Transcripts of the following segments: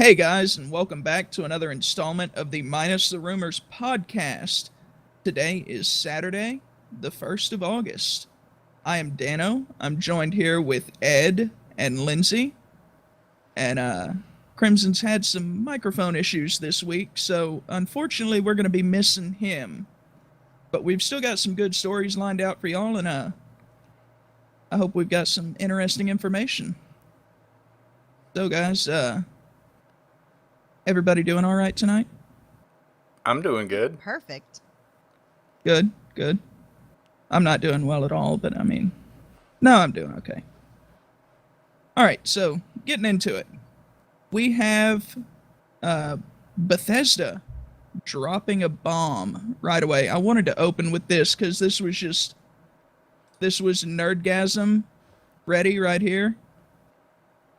Hey guys, and welcome back to another installment of the Minus the Rumors podcast. Today is Saturday, the 1st of August. I am Dano. I'm joined here with Ed and Lindsay. And Crimson's had some microphone issues this week, so unfortunately we're going to be missing him. But we've still got some good stories lined out for y'all, and I hope we've got some interesting information. So guys, everybody doing all right tonight? I'm doing good. Perfect. Good. I'm not doing well at all, but no, I'm doing okay. All right, so getting into it. We have Bethesda dropping a bomb right away. I wanted to open with this because this was nerdgasm ready right here.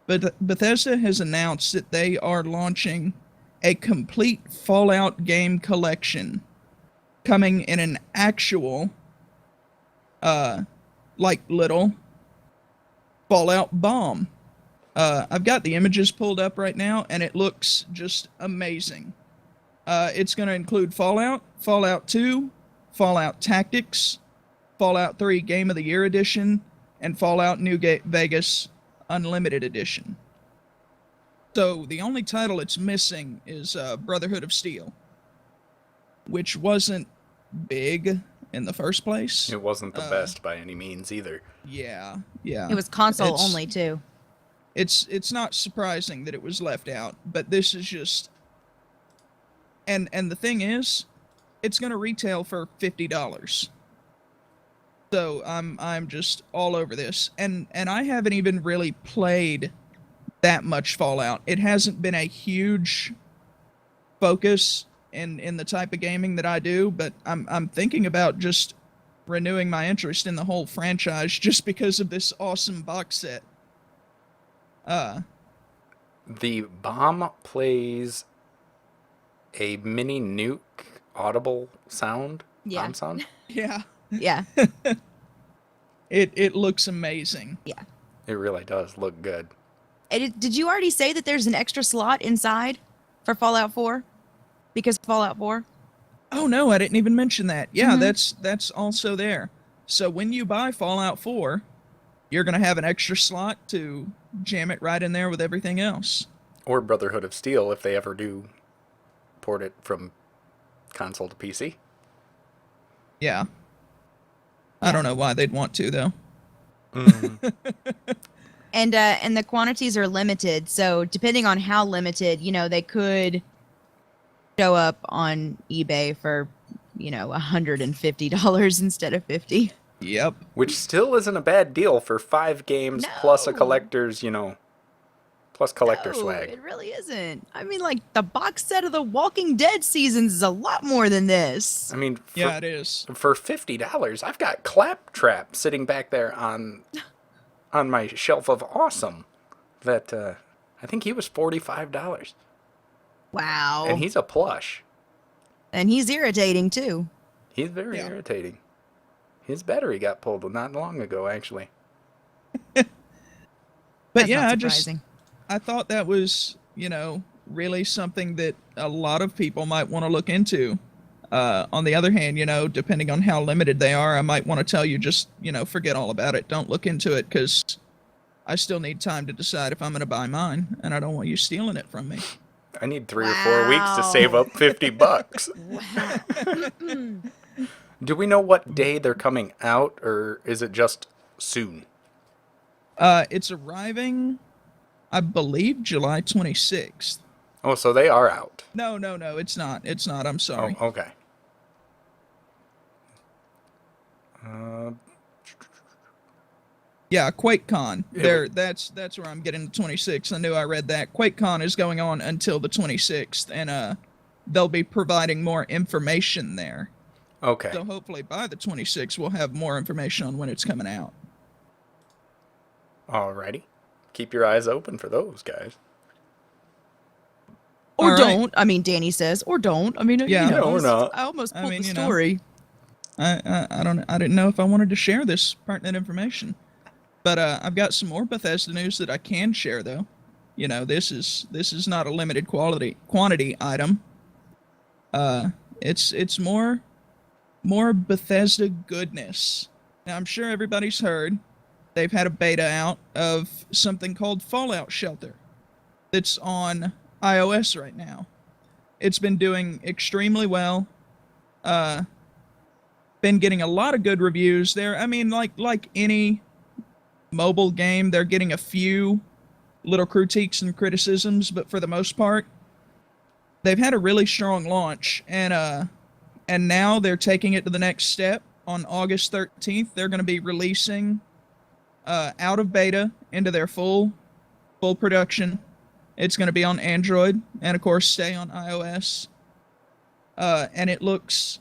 But Bethesda has announced that they are launching a complete Fallout game collection coming in an actual, little Fallout bomb. I've got the images pulled up right now, and it looks just amazing. It's going to include Fallout, Fallout 2, Fallout Tactics, Fallout 3 Game of the Year Edition, and Fallout New Vegas Unlimited Edition. So the only title it's missing is Brotherhood of Steel, which wasn't big in the first place. It wasn't the best by any means either. Yeah. It was console only too. It's not surprising that it was left out, but this is just... And the thing is, it's going to retail for $50. So I'm just all over this, and I haven't even really played that much Fallout. It hasn't been a huge focus in the type of gaming that I do, but I'm thinking about just renewing my interest in the whole franchise just because of this awesome box set. The bomb plays a mini nuke audible sound. Yeah. Bomb sound. Yeah. Yeah. It looks amazing. Yeah. It really does look good. Did you already say that there's an extra slot inside for Fallout 4? Because Fallout 4? Oh no, I didn't even mention that. Yeah, Mm-hmm. that's also there. So when you buy Fallout 4, you're going to have an extra slot to jam it right in there with everything else. Or Brotherhood of Steel if they ever do port it from console to PC. Yeah. I don't know why they'd want to, though. And the quantities are limited, so depending on how limited, they could show up on eBay for, $150 instead of $50. Yep. Which still isn't a bad deal for 5 games plus a No. collector's, plus collector No, swag. it really isn't. The box set of the Walking Dead seasons is a lot more than this. Yeah, it is. For $50, I've got Claptrap sitting back there on my shelf of awesome. That I think he was $45, Wow. and he's a plush. And he's irritating, too. He's very irritating. His battery got pulled not long ago, actually. But That's yeah, not surprising. I thought that was, really something that a lot of people might want to look into. On the other hand, depending on how limited they are, I might want to tell you just, forget all about it. Don't look into it because I still need time to decide if I'm going to buy mine, and I don't want you stealing it from me. I need 3 or 4 weeks to save up $50. Wow. Do we know what day they're coming out, or is it just soon? It's arriving, I believe, July 26th. Oh, so they are out. No, it's not. It's not. I'm sorry. Oh, okay. Yeah, QuakeCon. That's where I'm getting the 26th. I knew I read that. QuakeCon is going on until the 26th, and they'll be providing more information there. Okay. So hopefully by the 26th we'll have more information on when it's coming out. Alrighty. Keep your eyes open for those, guys. Or All don't. Danny says, or don't. Yeah. No, or not. I almost pulled the you know. story. I didn't know if I wanted to share this pertinent information. But I've got some more Bethesda news that I can share, though. You know, this is not a limited quantity item. It's more Bethesda goodness. Now, I'm sure everybody's heard they've had a beta out of something called Fallout Shelter that's on iOS right now. It's been doing extremely well. Been getting a lot of good reviews there. I mean, like any mobile game, they're getting a few little critiques and criticisms, but for the most part, they've had a really strong launch, and now they're taking it to the next step. On August 13th, they're going to be releasing out of beta into their full production. It's going to be on Android and of course stay on iOS. And it looks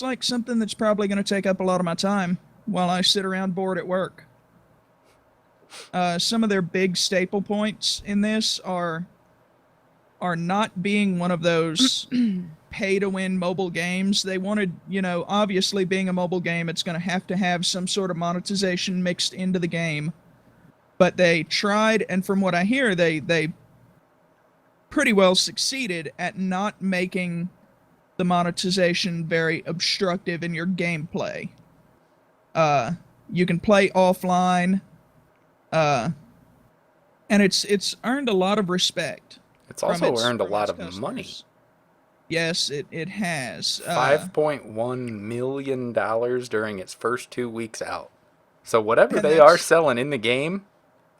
like something that's probably going to take up a lot of my time while I sit around bored at work. Some of their big staple points in this are not being one of those pay-to-win mobile games. They wanted, you know, obviously being a mobile game, it's going to have some sort of monetization mixed into the game. But they tried, and from what I hear, they pretty well succeeded at not making the monetization very obstructive in your gameplay. You can play offline, and it's earned a lot of respect. It's also earned a from lot its of customers. money. Yes, it has. $5.1 million during its first 2 weeks out. So whatever And they are that's- selling in the game,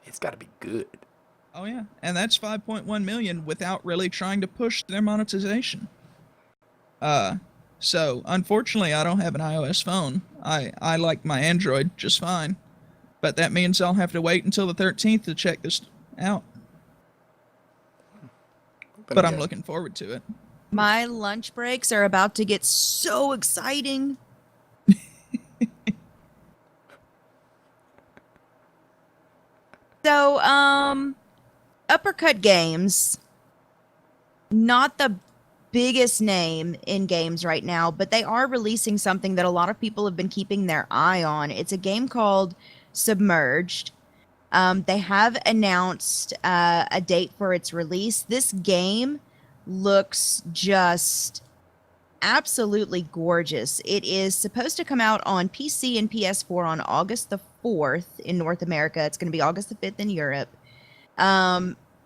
it's got to be good. Oh yeah, and that's 5.1 million without really trying to push their monetization. So unfortunately, I don't have an iOS phone. I like my Android just fine, but that means I'll have to wait until the 13th to check this out. But I'm looking forward to it. My lunch breaks are about to get so exciting. So, Uppercut Games, not the biggest name in games right now, but they are releasing something that a lot of people have been keeping their eye on. It's a game called Submerged. They have announced a date for its release. This game looks just absolutely gorgeous. It is supposed to come out on PC and PS4 on August the 4th in North America. It's going to be August the 5th in Europe.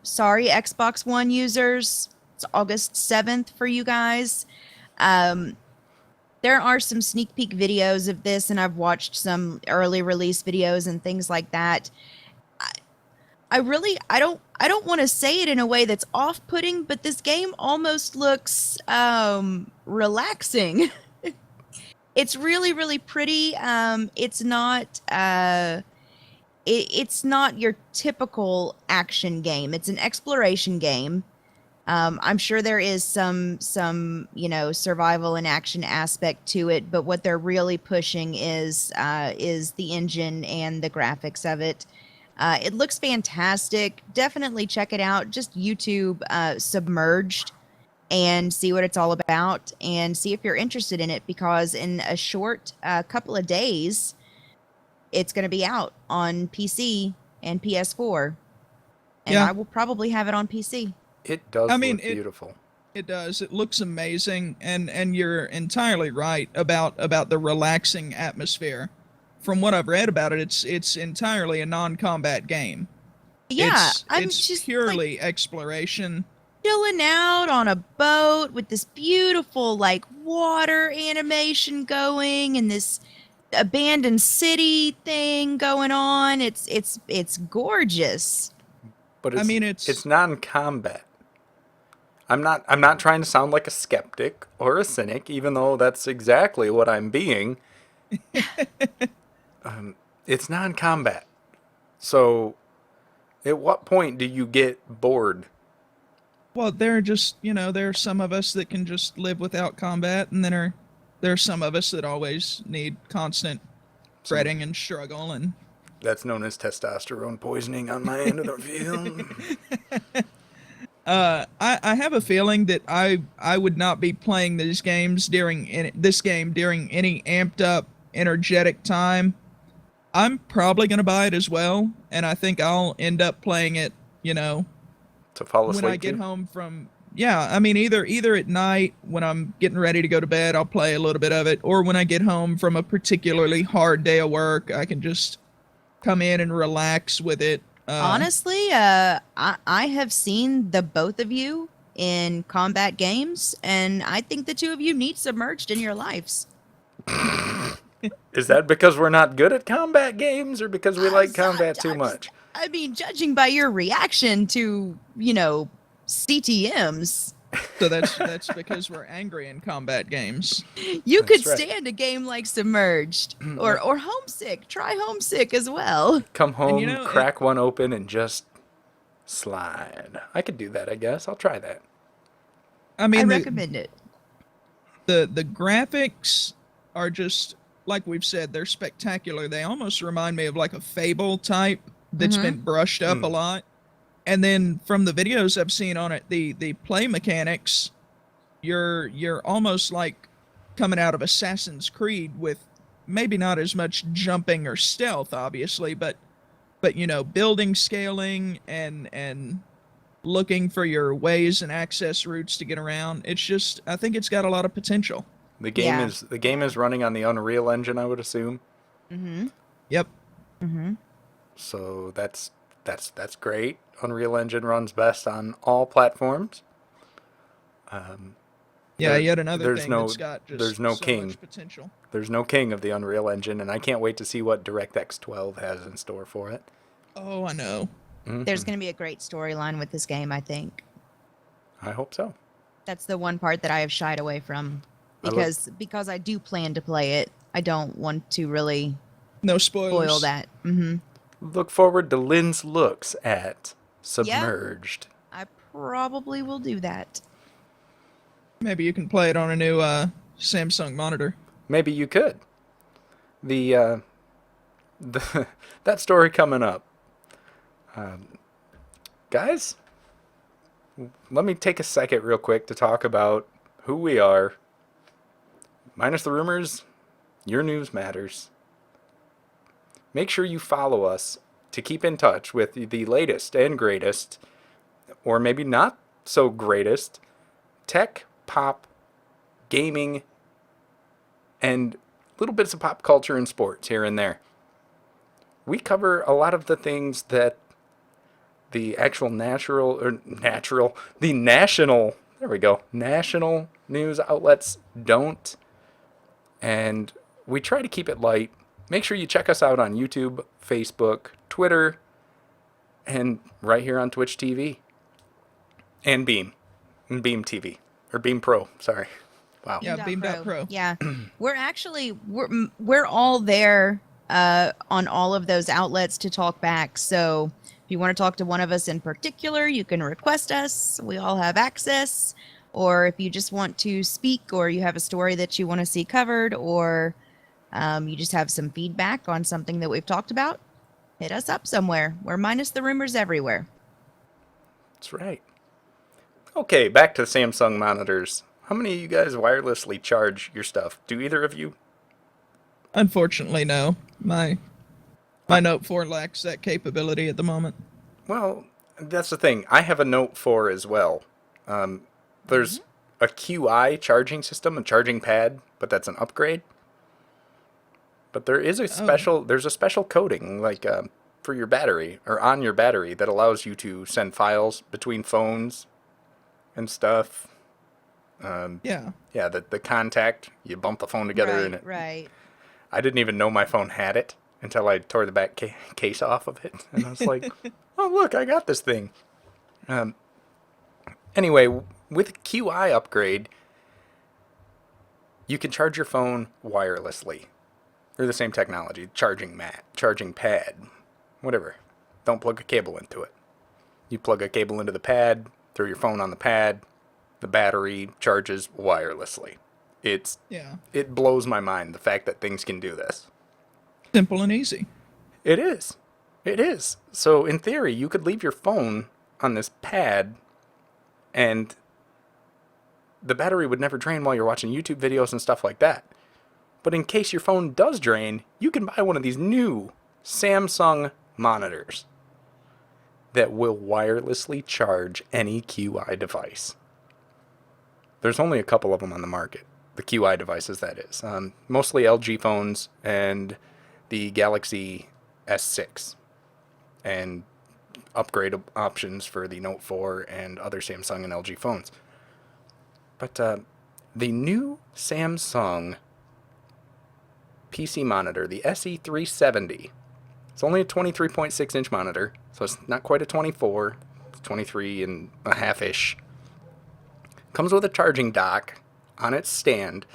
Sorry, Xbox One users. It's August 7th for you guys. There are some sneak peek videos of this, and I've watched some early release videos and things like that. I don't want to say it in a way that's off-putting, but this game almost looks relaxing. It's really, really pretty. It's not it's not your typical action game. It's an exploration game. I'm sure there is some survival and action aspect to it, but what they're really pushing is the engine and the graphics of it. It looks fantastic. Definitely check it out. Just YouTube Submerged and see what it's all about and see if you're interested in it, because in a short couple of days, it's going to be out on PC and PS4. And Yeah. I will probably have it on PC. It does I mean, look beautiful. It does. It looks amazing, and you're entirely right about the relaxing atmosphere. From what I've read about it, it's entirely a non-combat game. Yeah, it's just purely exploration. chilling out on a boat with this beautiful water animation going and this abandoned city thing going on. It's gorgeous. But I mean, it's non-combat. I'm not trying to sound like a skeptic or a cynic, even though that's exactly what I'm being. It's non-combat. So, at what point do you get bored? Well, there are just, there are some of us that can just live without combat, and then there are some of us that always need constant fretting and struggle. And That's known as testosterone poisoning on my end of the field. I have a feeling that I would not be playing these games during any amped up, energetic time. I'm probably going to buy it as well, and I think I'll end up playing it you know, To fall when asleep I get to? home from, yeah, I mean, either at night when I'm getting ready to go to bed, I'll play a little bit of it, or when I get home from a particularly hard day of work, I can just come in and relax with it. Honestly, I have seen the both of you in combat games, and I think the two of you need submerged in your lives. Is that because we're not good at combat games or because we like combat too much? I mean, judging by your reaction to, CTMs, So that's because we're angry in combat games. you That's could right. stand a game like Submerged or Homesick. Try Homesick as well. Come home, you know, crack one open, and just slide. I could do that, I guess. I'll try that. I I mean, recommend it. the graphics are just like we've said, they're spectacular. They almost remind me of like a Fable type that's been brushed up a lot. And then from the videos I've seen on it, the play mechanics, you're almost like coming out of Assassin's Creed with maybe not as much jumping or stealth, obviously, but building, scaling, and looking for your ways and access routes to get around. It's just, I think it's got a lot of potential. The game Yeah. is running on the Unreal Engine, I would assume. Yep. So that's great. Unreal Engine runs best on all platforms. Yeah, There- yet another there's thing no- that's got just there's no so king. much potential. There's no king of the Unreal Engine, and I can't wait to see what DirectX 12 has in store for it. Oh, I know. There's going to be a great storyline with this game, I think. I hope so. That's the one part that I have shied away from I look- because I do plan to play it. I don't want to really No spoilers. spoil that. Look forward to Lynn's looks at Submerged. I probably will do that. Maybe you can play it on a new Samsung monitor. Maybe you could. The that story coming up. Guys, let me take a second real quick to talk about who we are. Minus the rumors, your news matters. Make sure you follow us to keep in touch with the latest and greatest, or maybe not so greatest, tech, pop, gaming, and little bits of pop culture and sports here and there. We cover a lot of the things that the actual national, national news outlets don't. And we try to keep it light. Make sure you check us out on YouTube, Facebook, Twitter, and right here on Twitch TV. And Beam TV. Or Beam Pro, sorry. Wow. Yeah, Beam.pro. Yeah, we're all there on all of those outlets to talk back. So if you want to talk to one of us in particular, you can request us. We all have access. Or if you just want to speak, or you have a story that you want to see covered, or you just have some feedback on something that we've talked about, hit us up somewhere. We're Minus the Rumors everywhere. That's right. Okay, back to Samsung monitors. How many of you guys wirelessly charge your stuff? Do either of you? Unfortunately, no. My Note 4 lacks that capability at the moment. Well, that's the thing. I have a Note 4 as well. There's a QI charging system, a charging pad, but that's an upgrade. But there is a there's a special coating, like for your battery, or on your battery, that allows you to send files between phones and stuff. Yeah. Yeah, the contact, you bump the phone together and it. Right. I didn't even know my phone had it until I tore the back case off of it. And I was like, oh, look, I got this thing. Anyway, with QI upgrade, you can charge your phone wirelessly. They're the same technology, charging mat, charging pad, whatever. Don't plug a cable into it. You plug a cable into the pad, throw your phone on the pad, the battery charges wirelessly. It blows my mind, the fact that things can do this. Simple and easy. It is. It is. So in theory, you could leave your phone on this pad and the battery would never drain while you're watching YouTube videos and stuff like that. But in case your phone does drain, you can buy one of these new Samsung monitors. that will wirelessly charge any QI device. There's only a couple of them on the market. The QI devices, that is. Mostly LG phones and the Galaxy S6. And upgrade options for the Note 4 and other Samsung and LG phones. But the new Samsung PC monitor, the SE370, it's only a 23.6-inch monitor, so it's not quite a 24, it's 23 and a half-ish. Comes with a charging dock on its stand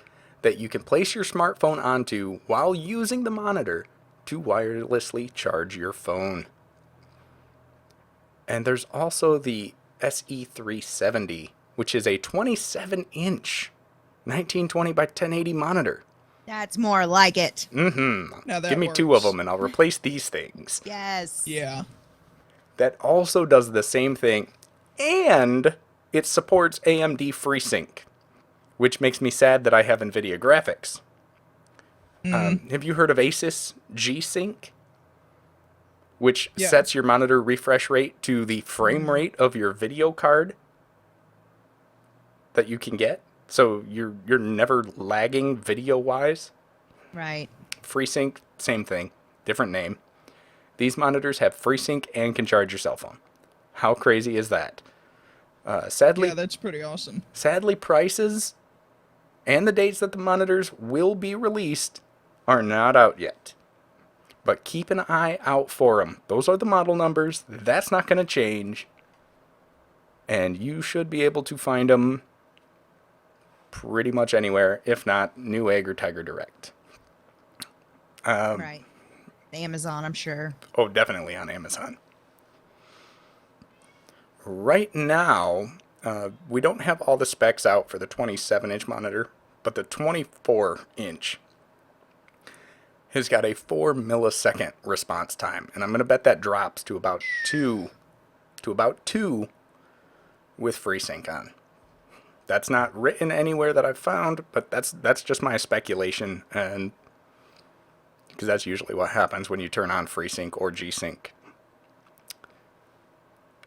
that you can place your smartphone onto while using the monitor to wirelessly charge your phone. And there's also the SE370, which is a 27-inch 1920 by 1080 monitor. That's more like it. Mm-hmm. Now that Give me works. 2 of them and I'll replace these things. Yes. Yeah. That also does the same thing. And it supports AMD FreeSync, which makes me sad that I have NVIDIA graphics. Have you heard of Asus G-Sync? Which Yeah. sets your monitor refresh rate to the frame rate of your video card that you can get. So you're never lagging video-wise. Right. FreeSync, same thing, different name. These monitors have FreeSync and can charge your cell phone. How crazy is that? Sadly, Yeah, that's pretty awesome. sadly, prices and the dates that the monitors will be released are not out yet. But keep an eye out for them. Those are the model numbers. That's not going to change. And you should be able to find them pretty much anywhere, if not Newegg or Tiger Direct. Right. Amazon, I'm sure. Oh, definitely on Amazon. Right now, we don't have all the specs out for the 27-inch monitor, but the 24-inch has got a 4 millisecond response time, and I'm going to bet that drops to about 2 with FreeSync on. That's not written anywhere that I've found, but that's just my speculation, and because that's usually what happens when you turn on FreeSync or G-Sync.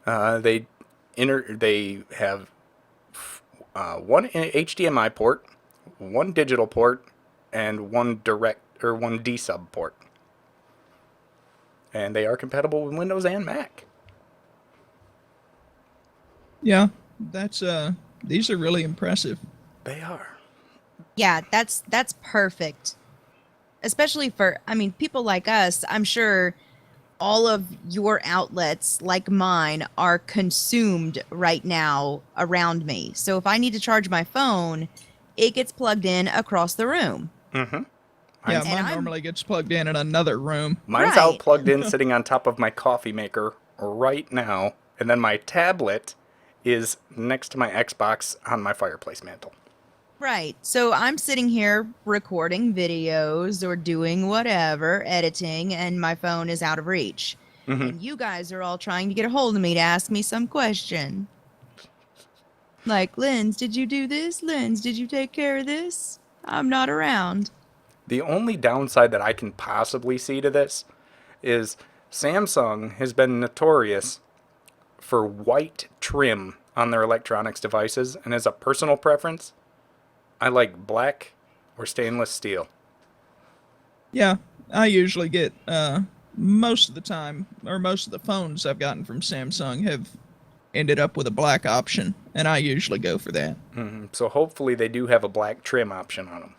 They have one HDMI port, one digital port, and one D-sub port. And they are compatible with Windows and Mac. Yeah, that's these are really impressive. They are. Yeah, that's perfect. Especially for, I mean, people like us, I'm sure all of your outlets like mine are consumed right now around me. So if I need to charge my phone, it gets plugged in across the room. Mm-hmm. Yeah, Mine's, mine normally gets plugged in another room. mine's Right. out plugged in sitting on top of my coffee maker right now. And then my tablet is next to my Xbox on my fireplace mantle. Right. So I'm sitting here recording videos or doing whatever, editing, and my phone is out of reach. Mhm. And you guys are all trying to get a hold of me to ask me some question. Like, Linz, did you do this? Linz, did you take care of this? I'm not around. The only downside that I can possibly see to this is Samsung has been notorious for white trim on their electronics devices, and as a personal preference, I like black or stainless steel. Yeah, I usually get most of the time, or most of the phones I've gotten from Samsung have ended up with a black option, and I usually go for that. So hopefully they do have a black trim option on them.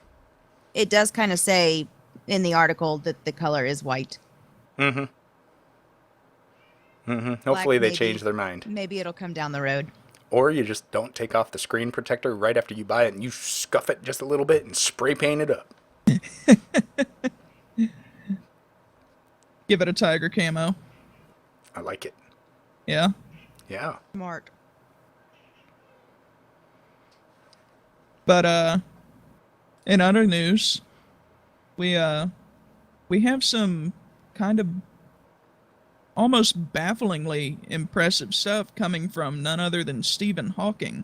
It does kind of say in the article that the color is white. Hopefully they maybe. change their mind. Maybe it'll come down the road. Or you just don't take off the screen protector right after you buy it and you scuff it just a little bit and spray paint it up. Give it a tiger camo. I like it. Yeah. Yeah. Smart. But in other news, we have some kind of almost bafflingly impressive stuff coming from none other than Stephen Hawking,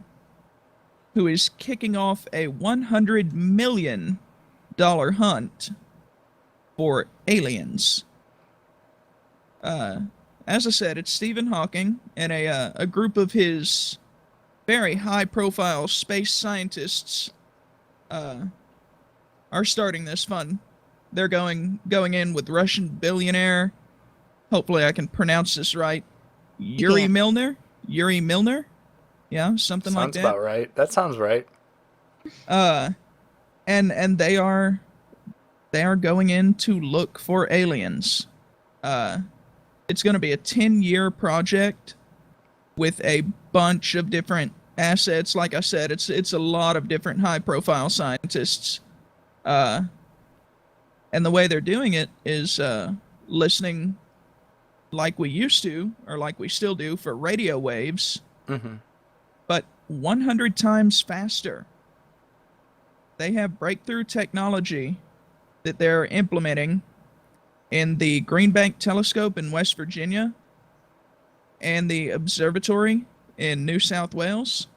who is kicking off a $100 million hunt for aliens. as I said, it's Stephen Hawking and a group of his very high-profile space scientists are starting this fund. They're going in with Russian billionaire. Hopefully, I can pronounce this right. Yuri can. Milner. Yuri Milner. Yeah, something like Sounds that. about right. That sounds right. And they are going in to look for aliens. It's going to be a 10-year project with a bunch of different assets. Like I said, it's a lot of different high-profile scientists. And the way they're doing it is listening like we used to, or like we still do, for radio waves, but 100 times faster. They have breakthrough technology that they're implementing in the Green Bank Telescope in West Virginia and the observatory in New South Wales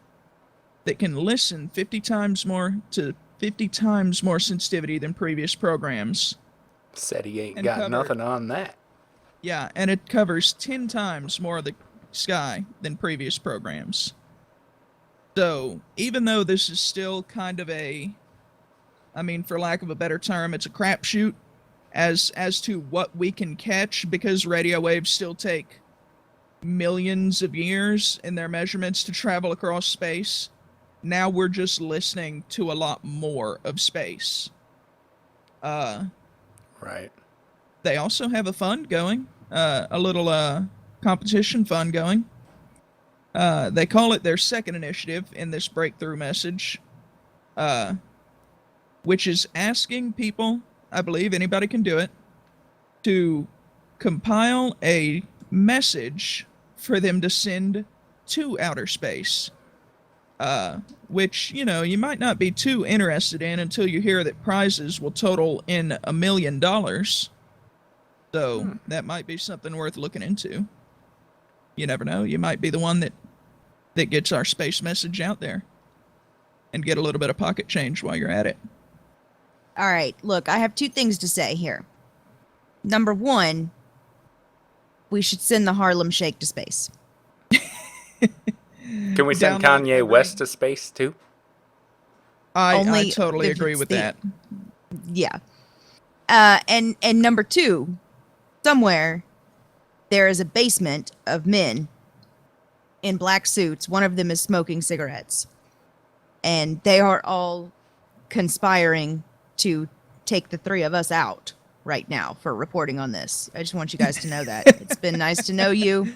that can listen 50 times more sensitivity than previous programs. Said he ain't And got cover- nothing on that. Yeah, and it covers 10 times more of the sky than previous programs. So, even though this is still kind of for lack of a better term, it's a crapshoot as to what we can catch, because radio waves still take millions of years in their measurements to travel across space. Now we're just listening to a lot more of space. Right. They also have a fund going, a little competition fund going. They call it their second initiative in this breakthrough message, which is asking people, I believe anybody can do it, to compile a message for them to send to outer space. Which, you might not be too interested in until you hear that prizes will total in $1 million. So that might be something worth looking into. You never know. You might be the one that gets our space message out there and get a little bit of pocket change while you're at it. All right, look, I have two things to say here. Number one, we should send the Harlem Shake to space. Can we send Download Kanye every- West to space too? I Only totally if agree it's with the- that. Yeah. And number two, somewhere there is a basement of men in black suits. One of them is smoking cigarettes. And they are all conspiring to take the three of us out right now for reporting on this. I just want you guys to know that. It's been nice to know you.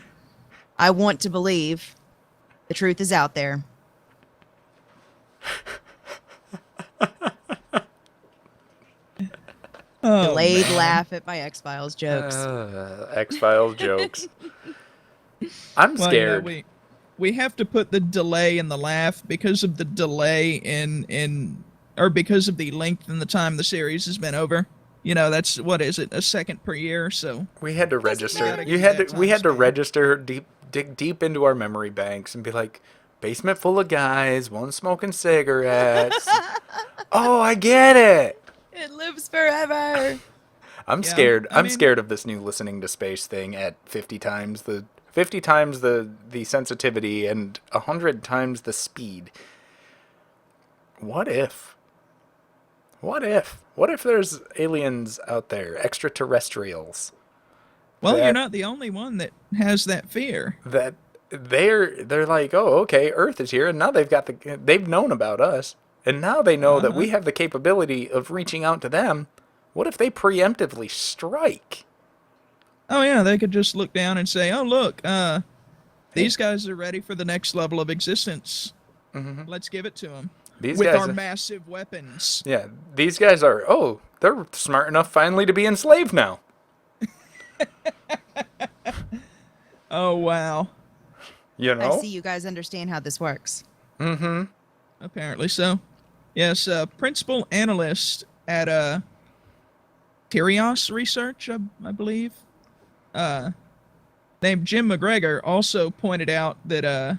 I want to believe the truth is out there. Oh, Delayed man. laugh at my X-Files jokes. X-Files jokes. I'm Well, scared. we have to put the delay in the laugh because of the delay or because of the length and the time the series has been over. That's, what is it, a second per year? So We had to Doesn't register. matter. We had to Time span. register dig deep into our memory banks and be like, basement full of guys, one smoking cigarettes. Oh, I get it. It lives forever. I'm Yeah, scared. I I'm mean- scared of this new listening to space thing at 50 times the sensitivity and 100 times the speed. What if? What if there's aliens out there, extraterrestrials? Well, that- you're not the only one that has that fear. That they're like, oh, okay, Earth is here, and now they've known about us, and now they know that we have the capability of reaching out to them. What if they preemptively strike? Oh yeah, they could just look down and say, "Oh look, these guys are ready for the next level of existence. Let's give it to them These with guys our are- massive weapons." Yeah, these guys are, they're smart enough finally to be enslaved now. Oh wow, You know? I see you guys understand how this works. apparently so. Yes, principal analyst at Tyrios Research, I believe, named Jim McGregor, also pointed out that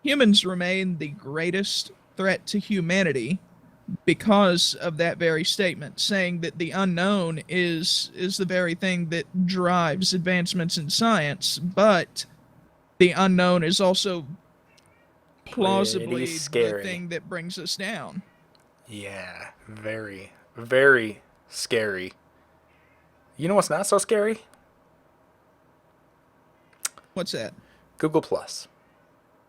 humans remain the greatest threat to humanity, because of that very statement, saying that the unknown is the very thing that drives advancements in science, but the unknown is also plausibly the scary. thing that brings us down. Yeah, very, very scary. You know what's not so scary? What's that? Google Plus.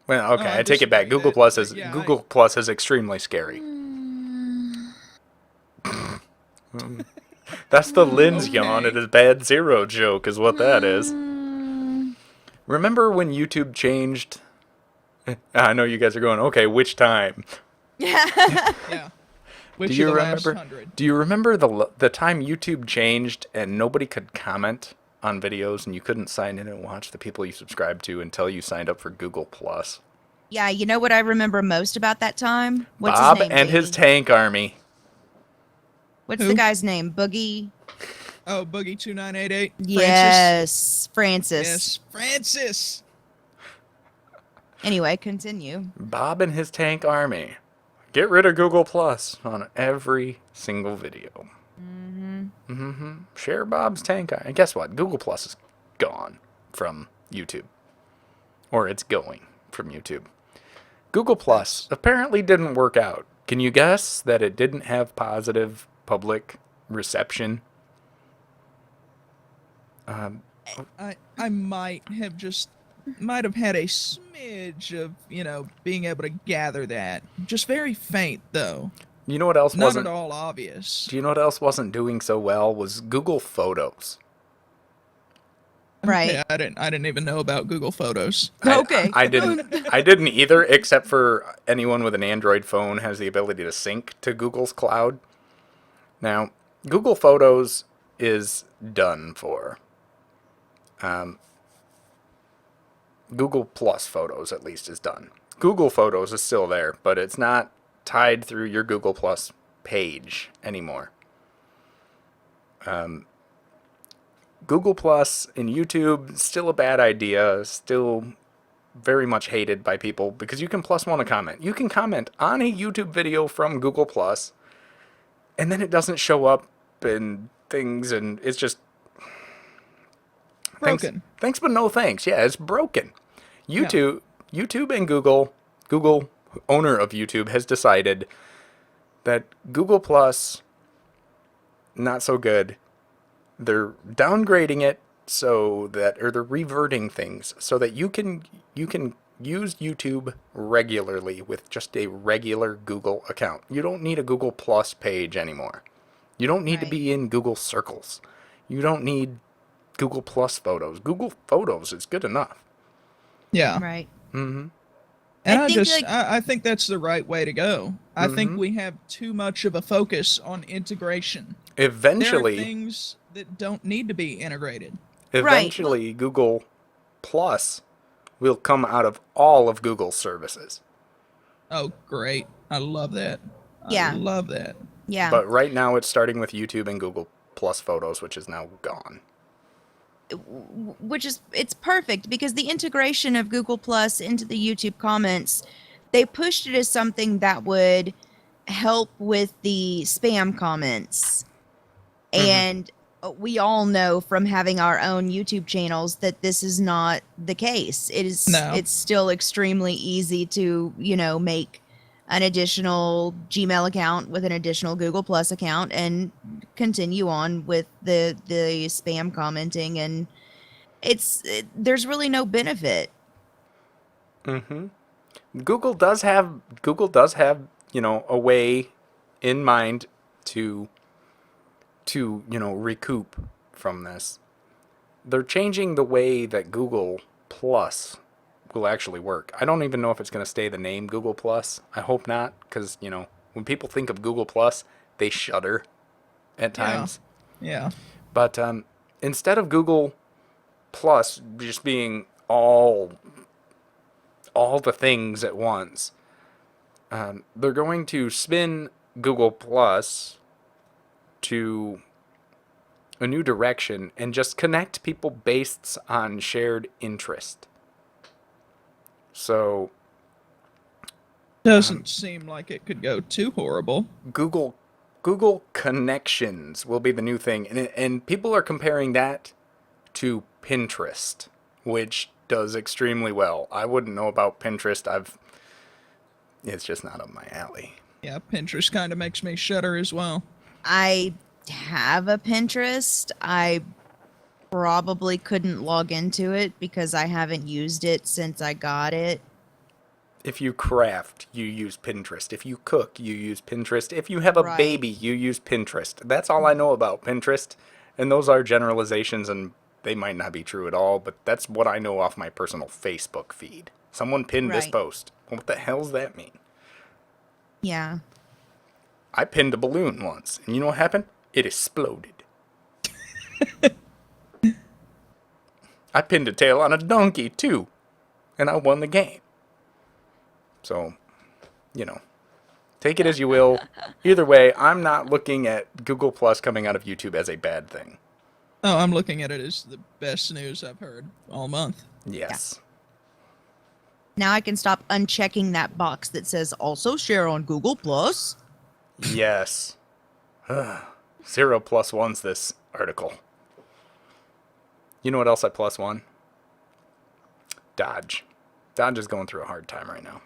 Well, okay, Oh, I take it back. Google Plus is extremely scary. That's the Lynn's yawn at his bad zero joke, is what that is. Remember when YouTube changed? I know you guys are going, okay, which time? Yeah. Which Do you of the last remember? 100? Do you remember the time YouTube changed and nobody could comment on videos and you couldn't sign in and watch the people you subscribed to until you signed up for Google Plus? Yeah, you know what I remember most about that time? What's Bob his name? and his Lee? tank army. What's Who? the guy's name? Boogie? Oh, Boogie 2988. Yes, Francis. Yes, Francis. Anyway, continue. Bob and his tank army. Get rid of Google Plus on every single video. Share Bob's tank army. And guess what? Google Plus is gone from YouTube. Or it's going from YouTube. Google Plus apparently didn't work out. Can you guess that it didn't have positive public reception? I might have had a smidge of, being able to gather that. Just very faint, though. You know what else Not wasn't? at all obvious. Do you know what else wasn't doing so well? Was Google Photos. Right. Okay, I didn't even know about Google Photos. Okay. I didn't either, except for anyone with an Android phone has the ability to sync to Google's cloud. Now, Google Photos is done for. Google Plus Photos, at least, is done. Google Photos is still there, but it's not tied through your Google Plus page anymore. Google Plus and YouTube, still a bad idea, still very much hated by people because you can plus one a comment. You can comment on a YouTube video from Google Plus, and then it doesn't show up in things, and it's just Broken. Thanks, but no thanks. Yeah, it's broken. YouTube and Google, owner of YouTube, has decided that Google Plus, not so good. They're downgrading it or they're reverting things so that you can use YouTube regularly with just a regular Google account. You don't need a Google Plus page anymore. You don't need to be in Google Circles. You don't need Google Plus Photos. Google Photos is good enough. Yeah. Right. Mm-hmm. And I I think that's the right way to go. I think we have too much of a focus on integration. Eventually, there are things that don't need to be integrated. Eventually, Google Plus will come out of all of Google's services. Oh, great. I love that. Yeah. I love that. Yeah. But right now it's starting with YouTube and Google Plus Photos, which is now gone. Which is, it's perfect because the integration of Google Plus into the YouTube comments, they pushed it as something that would help with the spam comments. And we all know from having our own YouTube channels that this is not the case. It's still extremely easy to, make an additional Gmail account with an additional Google Plus account and continue on with the spam commenting, and there's really no benefit. Google does have a way in mind to recoup from this. They're changing the way that Google Plus will actually work. I don't even know if it's going to stay the name Google Plus. I hope not, because when people think of Google Plus, they shudder at times. Yeah. But instead of Google Plus just being all the things at once, they're going to spin Google Plus to a new direction and just connect people based on shared interest. So Doesn't seem like it could go too horrible. Google Connections will be the new thing, and people are comparing that to Pinterest, which does extremely well. I wouldn't know about Pinterest. It's just not up my alley. Yeah, Pinterest kind of makes me shudder as well. I have a Pinterest. I probably couldn't log into it because I haven't used it since I got it. If you craft, you use Pinterest. If you cook, you use Pinterest. If you have a Right. baby, you use Pinterest. That's all I know about Pinterest. And those are generalizations, and they might not be true at all, but that's what I know off my personal Facebook feed. Someone pinned this Right. post. What the hell does that mean? Yeah. I pinned a balloon once, and you know what happened? It exploded. I pinned a tail on a donkey, too, and I won the game. So, take it as you will. Either way, I'm not looking at Google Plus coming out of YouTube as a bad thing. Oh, I'm looking at it as the best news I've heard all month. Yes. Now I can stop unchecking that box that says also share on Google Plus. Yes. 0 plus ones this article. You know what else I plus one? Dodge. Dodge is going through a hard time right now.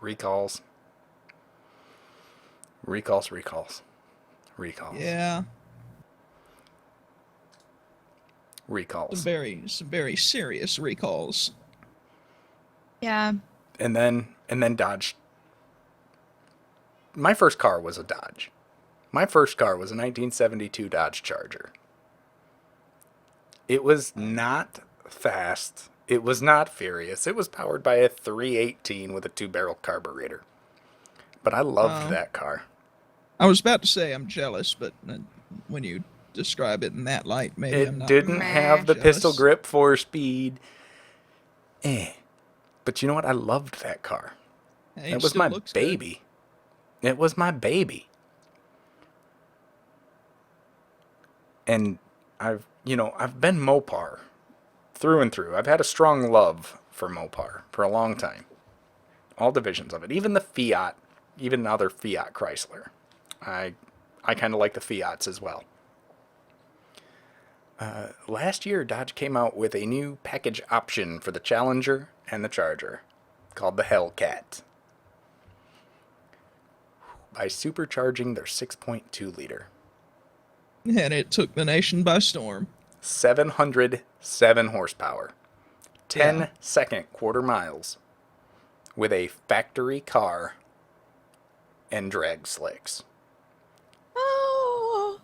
Recalls. Yeah, Recalls. some very serious recalls. Yeah. And then Dodge. My first car was a Dodge. My first car was a 1972 Dodge Charger. It was not fast. It was not furious. It was powered by a 318 with a 2-barrel carburetor. But I loved that car. I was about to say I'm jealous, but when you describe it in that light, maybe I'm It not. didn't have the jealous. pistol grip 4-speed. But you know what? I loved that car. Hey, It was still my looks good. baby. It was my baby. And I've been Mopar through and through. I've had a strong love for Mopar for a long time. All divisions of it. Even the Fiat, even other Fiat Chrysler. I kind of like the Fiats as well. Last year, Dodge came out with a new package option for the Challenger and the Charger called the Hellcat. By supercharging their 6.2 liter. And it took the nation by storm. 707 horsepower. 10-second quarter miles. With a factory car and drag slicks. Oh.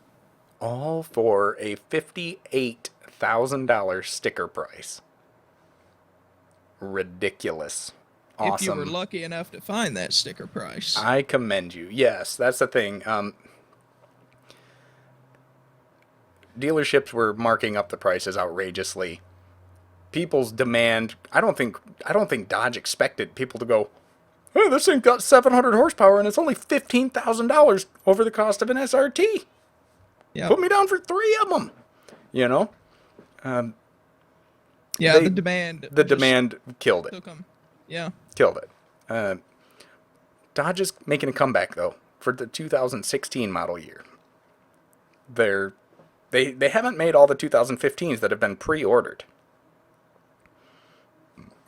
All for a $58,000 sticker price. Ridiculous. Awesome. If you were lucky enough to find that sticker price. I commend you. Yes, that's the thing. Dealerships were marking up the prices outrageously. People's demand. I don't think Dodge expected people to go, "Hey, this thing got 700 horsepower and it's only $15,000 over the cost of an SRT. Yeah, Put me down for 3 of them." You know. yeah. they- The demand. The just demand killed it. took 'em. Yeah. Killed it. Dodge is making a comeback though for the 2016 model year. They haven't made all the 2015s that have been pre-ordered.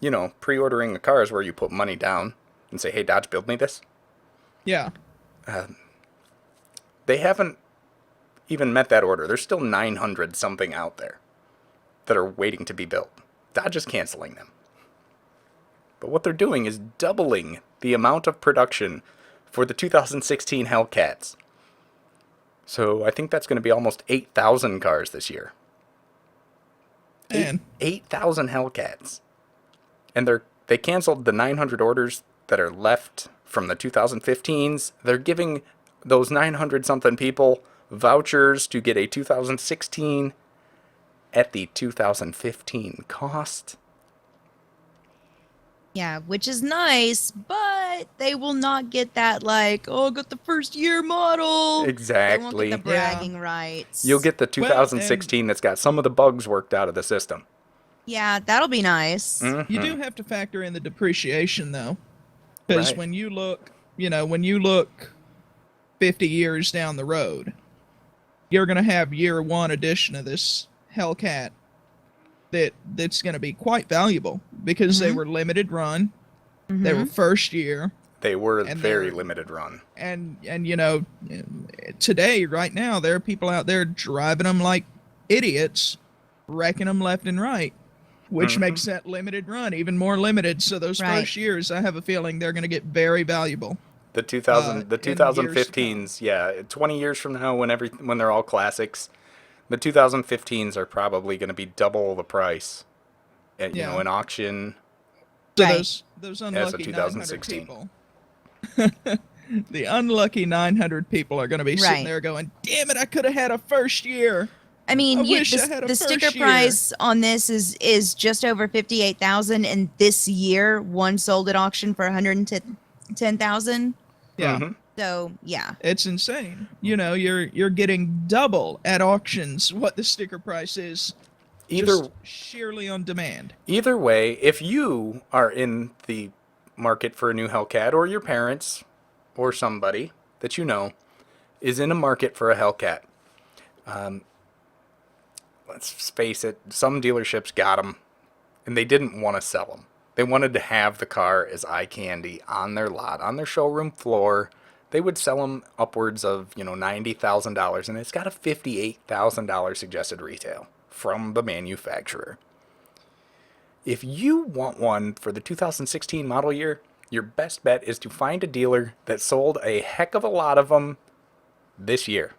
You know, pre-ordering a car is where you put money down and say, "Hey, Dodge, build me this." Yeah. They haven't even met that order. There's still 900 something out there that are waiting to be built. Dodge is canceling them. But what they're doing is doubling the amount of production for the 2016 Hellcats. So I think that's going to be almost 8,000 cars this year. And 8,000 Hellcats. And they canceled the 900 orders that are left from the 2015s. They're giving those 900 something people vouchers to get a 2016 at the 2015 cost. Yeah, which is nice, but they will not get that got the first year model. Exactly. They won't get the bragging rights. You'll get the Well, 2016 that's got some of the bugs worked out of the system. Yeah, that'll be nice. you do have to factor in the depreciation, though. Because Right. when you look, when you look 50 years down the road, you're going to have year one edition of this Hellcat that's going to be quite valuable because they were limited run, they were first year, They were and very they're limited run. and today, right now, there are people out there driving them like idiots, wrecking them left and right, which makes that limited run even more limited. So those Right. first years, I have a feeling they're going to get very valuable. The in years to come. 2015s, yeah, 20 years from now, when they're all classics, the 2015s are probably going to be double the price, Yeah. in auction So Right. those as a unlucky 900 2016. people, the unlucky 900 people are going to be sitting Right. there going, "Damn it! I could have had a first year. I mean, I wish I had a the sticker first year." price on this is just over 58,000, and this year one sold at auction for 110,000. Yeah, So yeah, it's insane. You're getting double at auctions what the sticker price is, just sheerly on demand. Either way, if you are in the market for a new Hellcat, or your parents or somebody that you know is in a market for a Hellcat, let's face it, some dealerships got them and they didn't want to sell them. They wanted to have the car as eye candy on their lot, on their showroom floor. They would sell them upwards of, $90,000, and it's got a $58,000 suggested retail from the manufacturer. If you want one for the 2016 model year, your best bet is to find a dealer that sold a heck of a lot of them this year.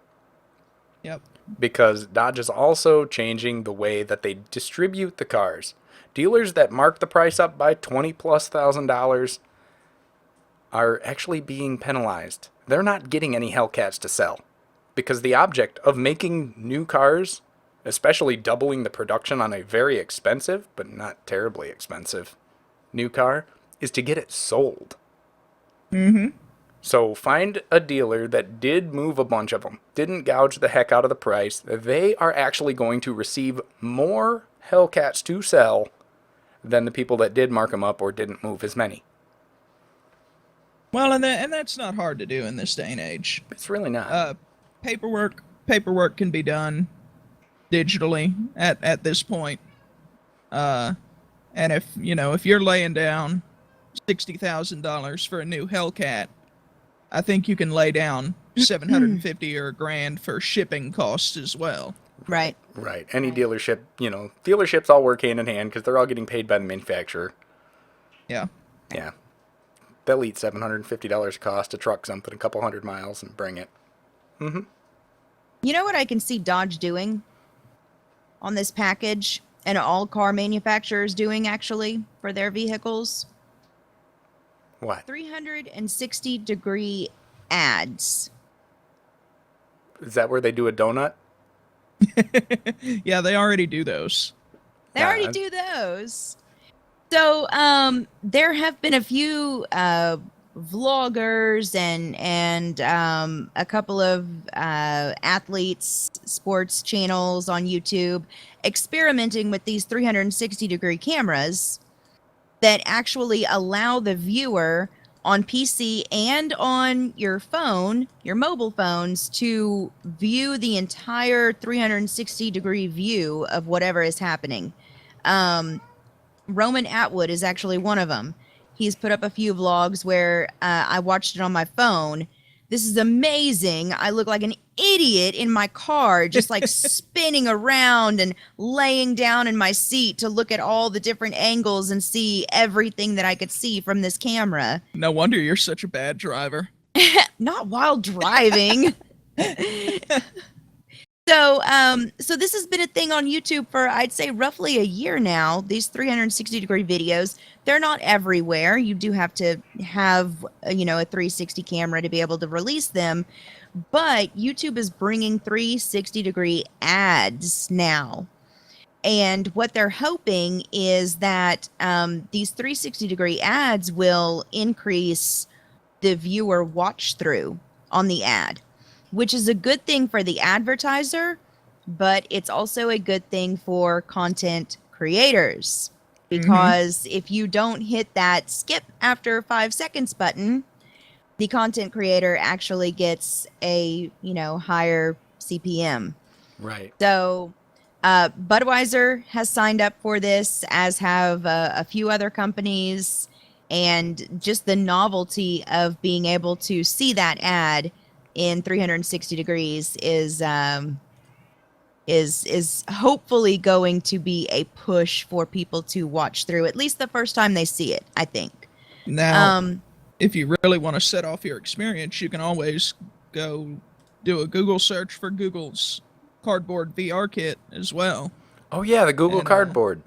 Yep. Because Dodge is also changing the way that they distribute the cars. Dealers that mark the price up by $20,000+ are actually being penalized. They're not getting any Hellcats to sell. Because the object of making new cars, especially doubling the production on a very expensive, but not terribly expensive, new car, is to get it sold. So find a dealer that did move a bunch of them, didn't gouge the heck out of the price. They are actually going to receive more Hellcats to sell than the people that did mark them up or didn't move as many. Well, and that's not hard to do in this day and age. It's really not. Paperwork can be done digitally at this point. And if you're laying down $60,000 for a new Hellcat, I think you can lay down $750 or $1,000 for shipping costs as well. right. Right. Any dealership, dealerships all work hand in hand because they're all getting paid by the manufacturer. Yeah. Yeah. They'll eat $750 cost to truck something a couple hundred miles and bring it. You know what I can see Dodge doing on this package, and all car manufacturers doing actually for their vehicles? What? 360-degree ads. Is that where they do a donut? Yeah, they already do those. They already do those. So there have been a few vloggers and a couple of athletes, sports channels on YouTube experimenting with these 360-degree cameras that actually allow the viewer on PC and on your phone, your mobile phones, to view the entire 360-degree view of whatever is happening. Roman Atwood is actually one of them. He's put up a few vlogs where I watched it on my phone. This is amazing. I look like an idiot in my car, just like spinning around and laying down in my seat to look at all the different angles and see everything that I could see from this camera. No wonder you're such a bad driver. Not while driving. So this has been a thing on YouTube for, I'd say, roughly a year now. These 360-degree videos, they're not everywhere. You do have to have, a 360 camera to be able to release them. But YouTube is bringing 360-degree ads now. And what they're hoping is that these 360-degree ads will increase the viewer watch through on the ad, which is a good thing for the advertiser, but it's also a good thing for content creators. because if you don't hit that skip after 5 seconds button, the content creator actually gets a, higher CPM. Right. So Budweiser has signed up for this, as have a few other companies, and just the novelty of being able to see that ad in 360 degrees is hopefully going to be a push for people to watch through, at least the first time they see it, I think. Now, if you really want to set off your experience, you can always go do a Google search for Google's Cardboard VR kit as well. Oh yeah, the Google And, Cardboard.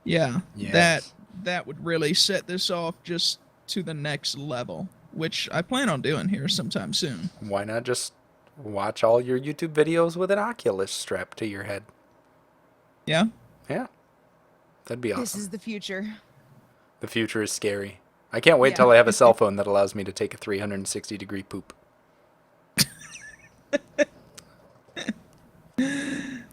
Yeah, Yes. that would really set this off just to the next level, which I plan on doing here sometime soon. Why not just watch all your YouTube videos with an Oculus strapped to your head? Yeah? Yeah. That'd be awesome. This is the future. The future is scary. I can't wait Yeah. till I have a cell phone that allows me to take a 360-degree poop.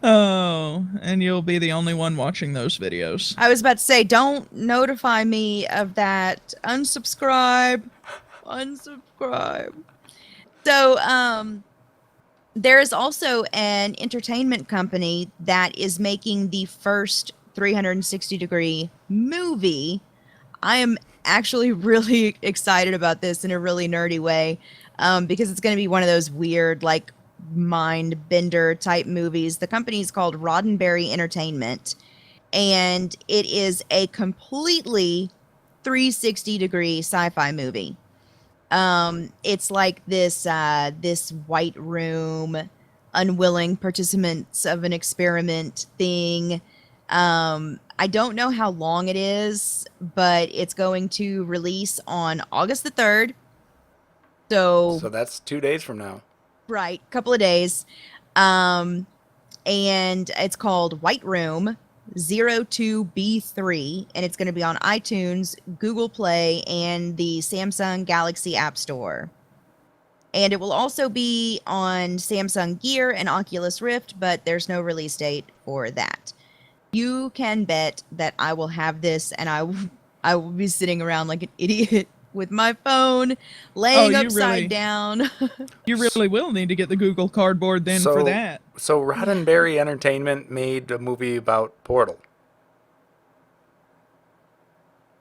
Oh, and you'll be the only one watching those videos. I was about to say, don't notify me of that. Unsubscribe. Unsubscribe. So, there is also an entertainment company that is making the first 360-degree movie. I am actually really excited about this in a really nerdy way, because it's going to be one of those weird, like, mind bender type movies. The company is called Roddenberry Entertainment, and it is a completely 360-degree sci-fi movie. It's like this white room, unwilling participants of an experiment thing. I don't know how long it is, but it's going to release on August the 3rd. So that's 2 days from now. right, couple of days. And it's called White Room 02B3, and it's going to be on iTunes, Google Play, and the Samsung Galaxy App Store. And it will also be on Samsung Gear and Oculus Rift, but there's no release date for that. You can bet that I will have this, and I will be sitting around like an idiot with my phone, laying you upside really- down. You really will need to get the Google Cardboard then for that. So Roddenberry Entertainment made a movie about Portal.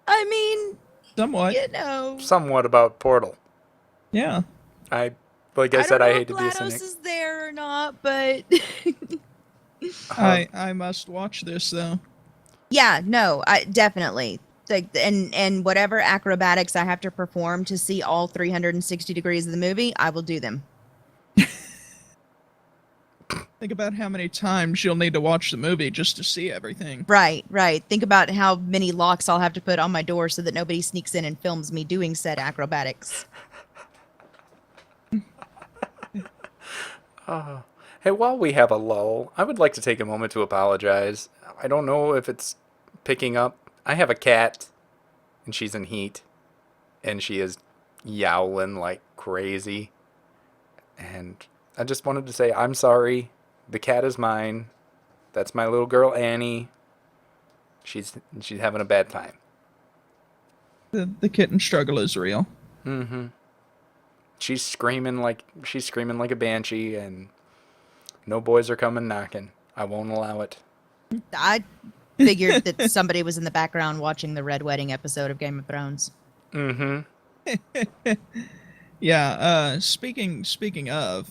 I mean, Somewhat. Somewhat about Portal. Yeah. I I said don't I know hate if to be a cynic. GLaDOS is there or not, but I must watch this though. yeah, no, I definitely. Like, and whatever acrobatics I have to perform to see all 360 degrees of the movie, I will do them. Think about how many times you'll need to watch the movie just to see everything. Right. Think about how many locks I'll have to put on my door so that nobody sneaks in and films me doing said acrobatics. Hey, while we have a lull, I would like to take a moment to apologize. I don't know if it's picking up. I have a cat, and she's in heat, and she is yowling like crazy. And I just wanted to say I'm sorry. The cat is mine. That's my little girl Annie. She's having a bad time. The kitten struggle is real. Mm-hmm. She's screaming like a banshee, and no boys are coming knocking. I won't allow it. I figured that somebody was in the background watching the Red Wedding episode of Game of Thrones. Mm-hmm. Yeah, speaking of,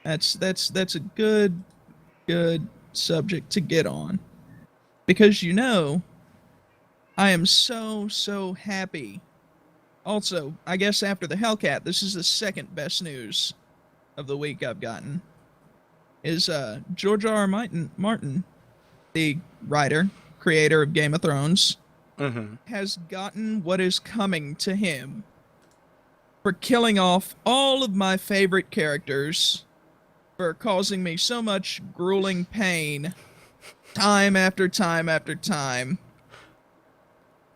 that's a good subject to get on. Because I am so happy. Also, I guess after the Hellcat, this is the second best news of the week I've gotten. Is George R. Martin, the writer, creator of Game of Thrones, has gotten what is coming to him for killing off all of my favorite characters, for causing me so much grueling pain time after time after time.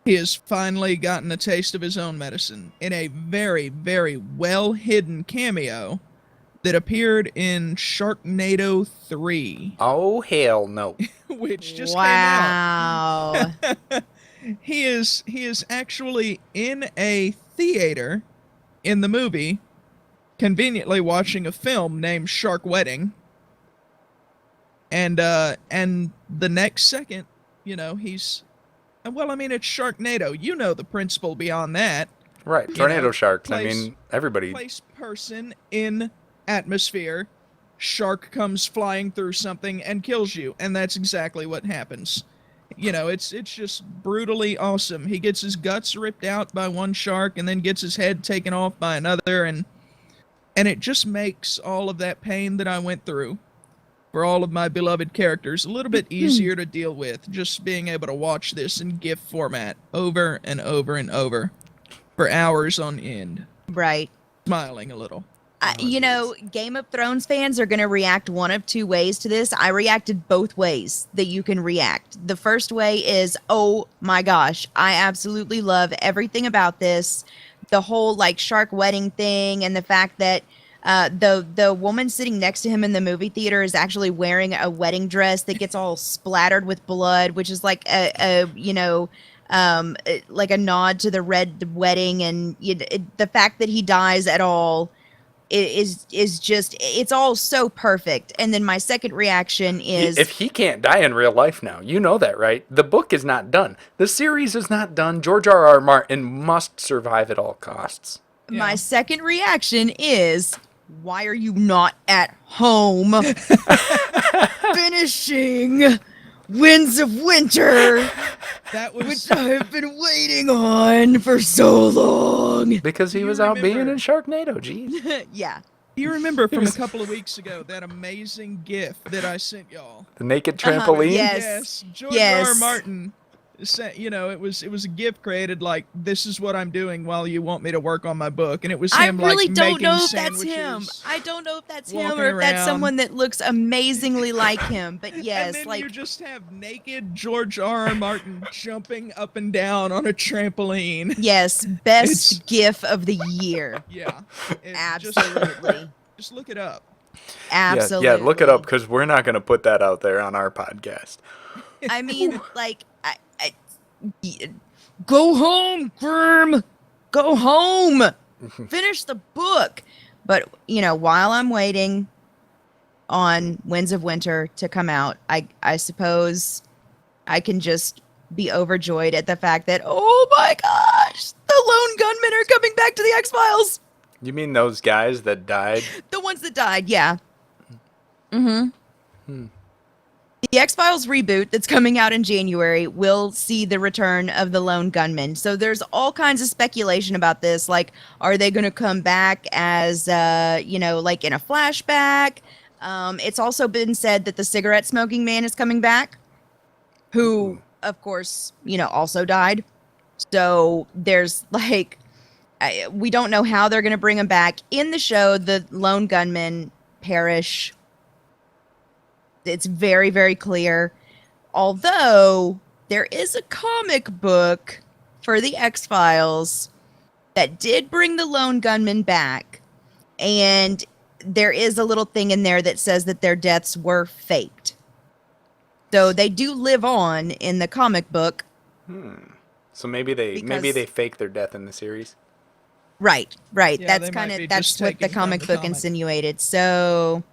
He has finally gotten a taste of his own medicine in a very, very well-hidden cameo that appeared in Sharknado 3, Oh, hell no. which just came out. Wow. He is actually in a theater in the movie, conveniently watching a film named Shark Wedding. And the next second, he's, well, I mean, it's Sharknado. You know the principle beyond that. Right, You tornado know, sharks. I place- mean, everybody. Place person in atmosphere, shark comes flying through something and kills you, and that's exactly what happens. It's just brutally awesome. He gets his guts ripped out by one shark and then gets his head taken off by another, and it just makes all of that pain that I went through for all of my beloved characters a little bit easier to deal with, just being able to watch this in GIF format over and over and over for hours on end, Right. smiling a little. Game of Thrones fans are going to react one of two ways to this. I reacted both ways that you can react. The first way is, oh my gosh, I absolutely love everything about this. The whole shark wedding thing, and the fact that the woman sitting next to him in the movie theater is actually wearing a wedding dress that gets all splattered with blood, which is like a nod to the red wedding, and the fact that he dies at all is just, it's all so perfect. And then my second reaction is, If he can't die in real life now, you know that, right? The book is not done. The series is not done. George R.R. Martin must survive at all costs. my Yeah. second reaction is, why are you not at home finishing Winds of Winter, That was which I've been waiting on for so long? Because he You was out being remember- in Sharknado, jeez. Yeah. you remember from a couple of weeks ago that amazing GIF that I sent y'all? The naked Uh-huh, trampoline? yes. George Yes. R. R. Martin sent, it was a GIF created like, this is what I'm doing while you want me to work on my book, and it was I him really like don't making know if that's him. sandwiches. I don't know if that's him walking or if that's around. someone that looks amazingly like him. But And yes, then you just have naked George R. R. Martin jumping up and down on a trampoline. yes, best It's- GIF of the year. Yeah. Absolutely. Just look it up. Absolutely. Yeah, look it up, because we're not going to put that out there on our podcast. I mean, go home, Grim. Go home. Finish the book. But, while I'm waiting on Winds of Winter to come out, I suppose I can just be overjoyed at the fact that, oh my gosh, the lone gunmen are coming back to the X-Files. You mean those guys that died? The ones that died, yeah. The X-Files reboot that's coming out in January will see the return of the lone gunman. So there's all kinds of speculation about this. Like, are they going to come back as, like in a flashback? It's also been said that the cigarette smoking man is coming back, who, of course, also died. So there's we don't know how they're going to bring him back. In the show, the lone gunmen perish. It's very, very clear. Although there is a comic book for the X-Files that did bring the lone gunmen back. And there is a little thing in there that says that their deaths were faked. So they do live on in the comic book. So maybe they Because- fake their death in the series. Right. Yeah, That's they might be that's just what the taken from comic the book comic. insinuated. So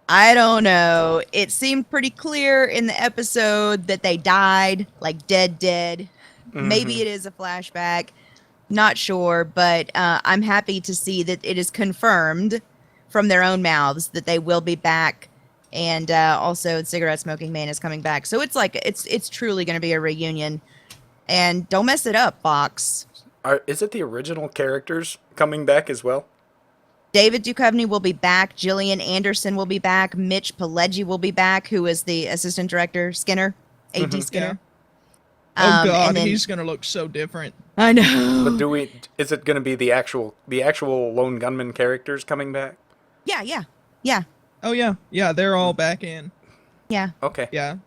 I don't know. It seemed pretty clear in the episode that they died, like dead. Maybe it is a flashback. Not sure, but I'm happy to see that it is confirmed from their own mouths that they will be back. And also, Cigarette Smoking Man is coming back. So it's truly going to be a reunion. And don't mess it up, Fox. Is it the original characters coming back as well? David Duchovny will be back. Gillian Anderson will be back. Mitch Pileggi will be back, who is the assistant director, Skinner, A.D. Skinner. Oh God, and then- he's gonna look so different. I know. But is it going to be the actual lone gunman characters coming back? Yeah. Oh yeah, they're all back in. Okay. Yeah,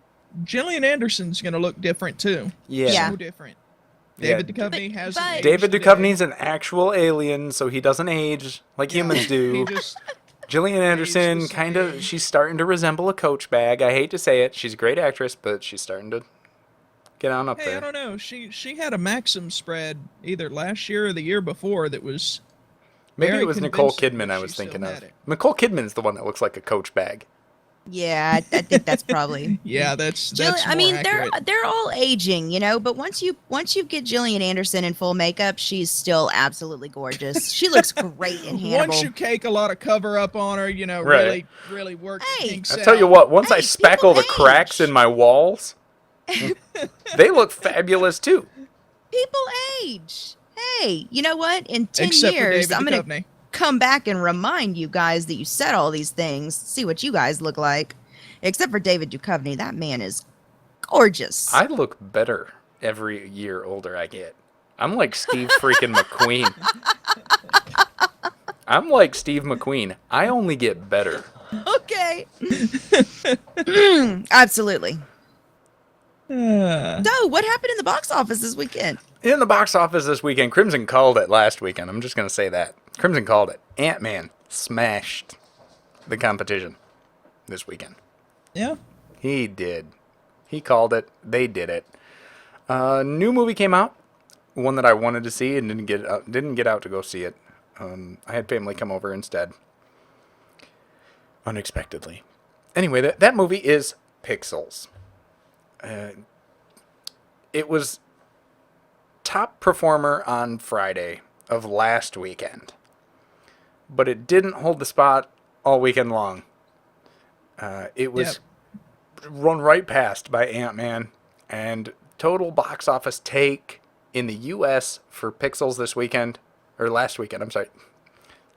Gillian Anderson's gonna look different too. Yeah. So different. Yeah. David Duchovny But- hasn't. aged David a day. Duchovny's an actual alien, so he doesn't age like humans He do. just Gillian Anderson, the kind of, same. she's starting to resemble a coach bag. I hate to say it. She's a great actress, but she's starting to get on up Hey, there. I don't know. She had a Maxim spread either last year or the year before that was Maybe very it was Nicole convincing Kidman that I she was still thinking had of. it. Nicole Kidman's the one that looks like a coach bag. Yeah, I think that's probably. Yeah, that's I more mean, accurate. they're all aging, you know. But once you get Gillian Anderson in full makeup, she's still absolutely gorgeous. She looks great in Hannibal. Once you cake a lot of cover up on her, you know, Right. really work Hey, the kinks I tell you out. what, once I Hey, spackle people the cracks age. in my walls, they look fabulous too. People age. Hey, you know what? In 10 Except for years, David I'm gonna Duchovny. come back and remind you guys that you said all these things. See what you guys look like. Except for David Duchovny, that man is gorgeous. I look better every year older I get. I'm like Steve freaking McQueen. I'm like Steve McQueen. I only get better. Okay. Absolutely. So, what happened in the box office this weekend? In the box office this weekend, Crimson called it last weekend. I'm just going to say that. Crimson called it. Ant-Man smashed the competition this weekend. Yeah. He did. He called it. They did it. New movie came out. One that I wanted to see and didn't get out to go see it. I had family come over instead. Unexpectedly. Anyway, that movie is Pixels. It was top performer on Friday of last weekend. But it didn't hold the spot all weekend long. It was run right past by Ant-Man. And total box office take in the U.S. for Pixels this weekend, or last weekend, I'm sorry.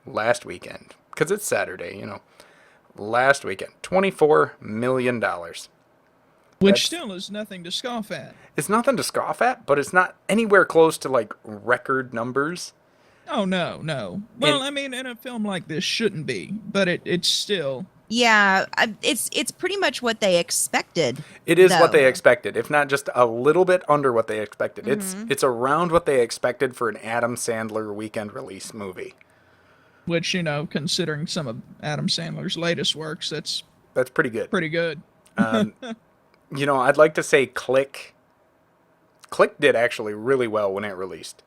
Last weekend. Because it's Saturday, you know. Last weekend. $24 million. Which still is nothing to scoff at. It's nothing to scoff at, but it's not anywhere close to, like, record numbers. Oh, no. Well, I mean, in a film like this, shouldn't be. But it's still... Yeah, it's pretty much what they expected. It is what though. they expected, if not just a little bit under what they expected. It's around what they expected for an Adam Sandler weekend release movie. Which, you know, considering some of Adam Sandler's latest works, that's pretty good. pretty good. You know, I'd like to say Click did actually really well when it released.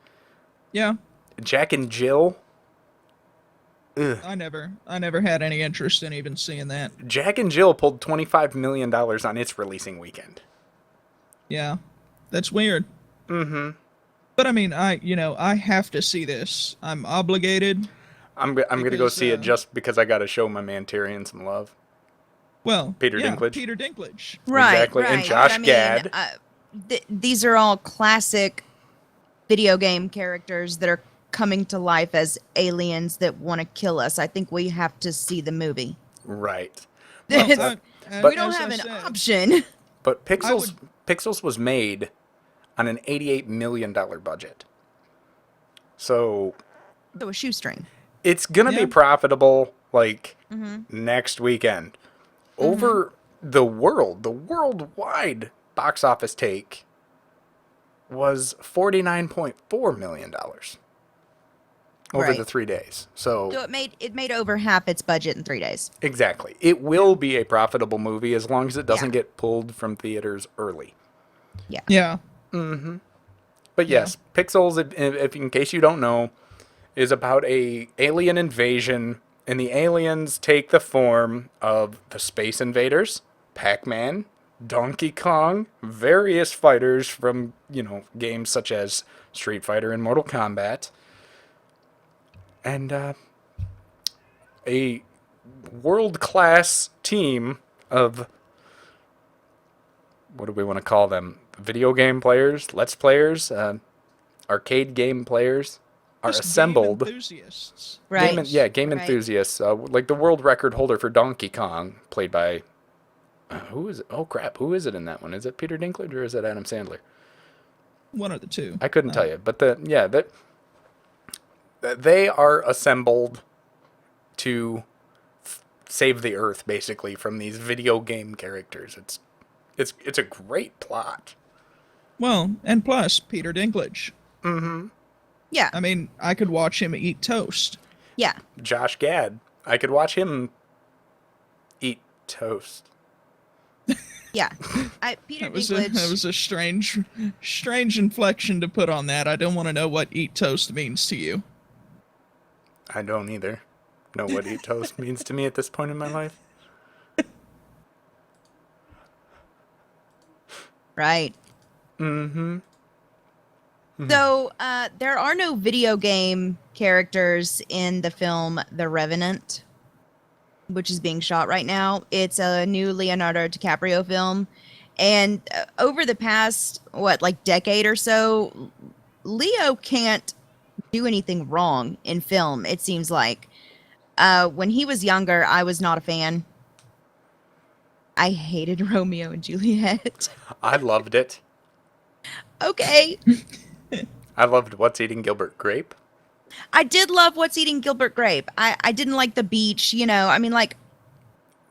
Yeah. Jack and Jill. Ugh. I never had any interest in even seeing that. Jack and Jill pulled $25 million on its releasing weekend. Yeah. That's weird. Mm-hmm. But I mean, I have to see this. I'm obligated. I'm going to go Because, see it just because I got to show my man Tyrion some love. Well, Peter yeah, Dinklage. Peter Dinklage. Right, Exactly, and right. Josh But I mean, Gad. These are all classic video game characters that are coming to life as aliens that want to kill us. I think we have to see the movie. Right. Well, We don't as have I an said, option. But Pixels was made on an $88 million budget. So So a shoestring. it's going to Yeah. be profitable like next weekend. Over the worldwide box office take was $49.4 million over Right. the 3 days. So So it made over half its budget in 3 days. exactly. It will be a profitable movie as long as it doesn't Yeah. get pulled from theaters early. Yeah. But yes, Pixels, if in case you don't know, is about a alien invasion, and the aliens take the form of the Space Invaders, Pac-Man, Donkey Kong, various fighters from, games such as Street Fighter and Mortal Kombat, and a world-class team of, what do we want to call them? Video game players, let's players, arcade game players are Just assembled. Game enthusiasts. Right. Game Right. enthusiasts. Like the world record holder for Donkey Kong, played by who is it? Oh crap, who is it in that one? Is it Peter Dinklage or is it Adam Sandler? One of the two. I couldn't tell you, but they are assembled to save the Earth, basically, from these video game characters. It's a great plot. Well, and plus Peter Dinklage. Yeah. I mean, I could watch him eat toast. Yeah. Josh Gad I could watch him eat toast. Yeah. Peter That was Dinklage. a strange inflection to put on that. I don't want to know what eat toast means to you. I don't either know what eat toast means to me at this point in my life. Right. Mm-hmm. So there are no video game characters in the film The Revenant, which is being shot right now. It's a new Leonardo DiCaprio film. And over the past, decade or so, Leo can't do anything wrong in film, it seems like. When he was younger, I was not a fan. I hated Romeo and Juliet. I loved it. Okay. I loved What's Eating Gilbert Grape. I did love What's Eating Gilbert Grape. I didn't like the beach, I mean,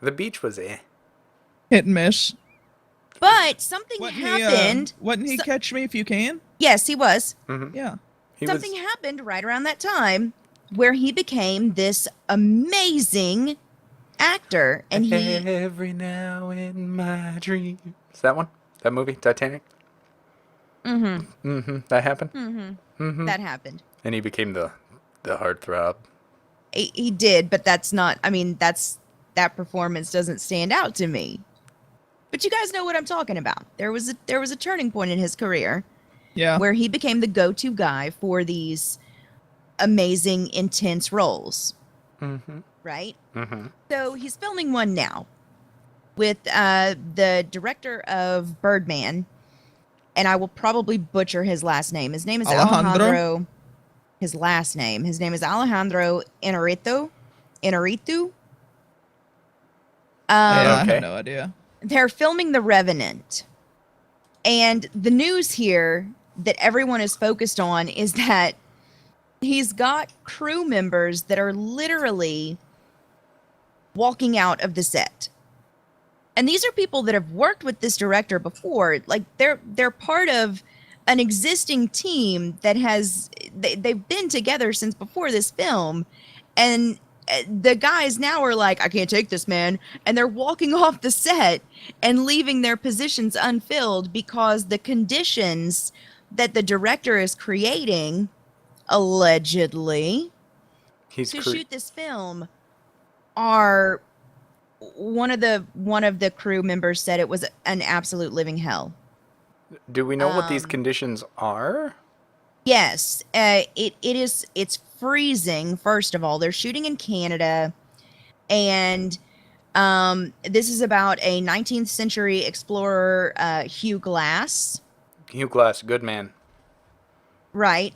The beach was eh. Hit and miss. but something happened. Wasn't he Catch Me If You Can? Yes, he was. Mm-hmm. Yeah. Something happened right around that time where he became this amazing actor. And he, Every now in my dreams. Is that one? That movie? Titanic? That happened? that happened. And he became the heartthrob. He did, but that's not, I mean, that performance doesn't stand out to me. But you guys know what I'm talking about. There was a turning point in his career Yeah. where he became the go-to guy for these amazing, intense roles. Right? So he's filming one now with the director of Birdman, and I will probably butcher his last name. His name is Alejandro. His last name. His name is Alejandro Inarritu. Yeah, I Okay. have no idea. They're filming The Revenant. And the news here that everyone is focused on is that he's got crew members that are literally walking out of the set. And these are people that have worked with this director before. Like they're part of an existing team that they've been together since before this film. And the guys now are like, I can't take this, man. And they're walking off the set and leaving their positions unfilled because the conditions that the director is creating, allegedly, to shoot this film are one of the crew members said it was an absolute living hell. Do we know what these conditions are? Yes, it's freezing. First of all, they're shooting in Canada, and this is about a 19th century explorer, Hugh Glass. Hugh Glass, good man. Right.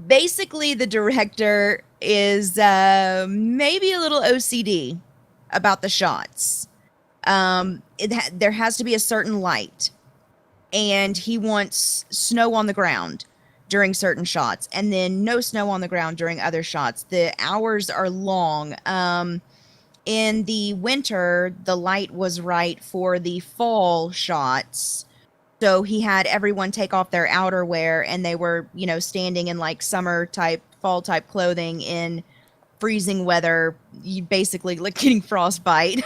Basically, the director is maybe a little OCD about the shots. There has to be a certain light, and he wants snow on the ground during certain shots, and then no snow on the ground during other shots. The hours are long. In the winter, the light was right for the fall shots. So he had everyone take off their outerwear, and they were, standing in like summer type, fall type clothing in freezing weather, basically like getting frostbite.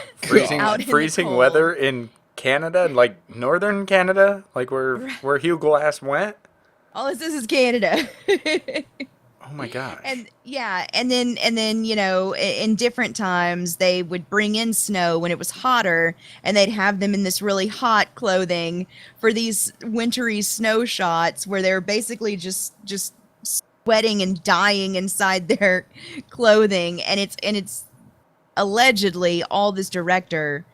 out in the Freezing cold. weather in Canada, like northern Canada, like where Hugh Glass went. All this is Canada. Oh my gosh. And yeah, and then in different times they would bring in snow when it was hotter, and they'd have them in this really hot clothing for these wintry snow shots where they're basically just sweating and dying inside their clothing. And it's allegedly all this director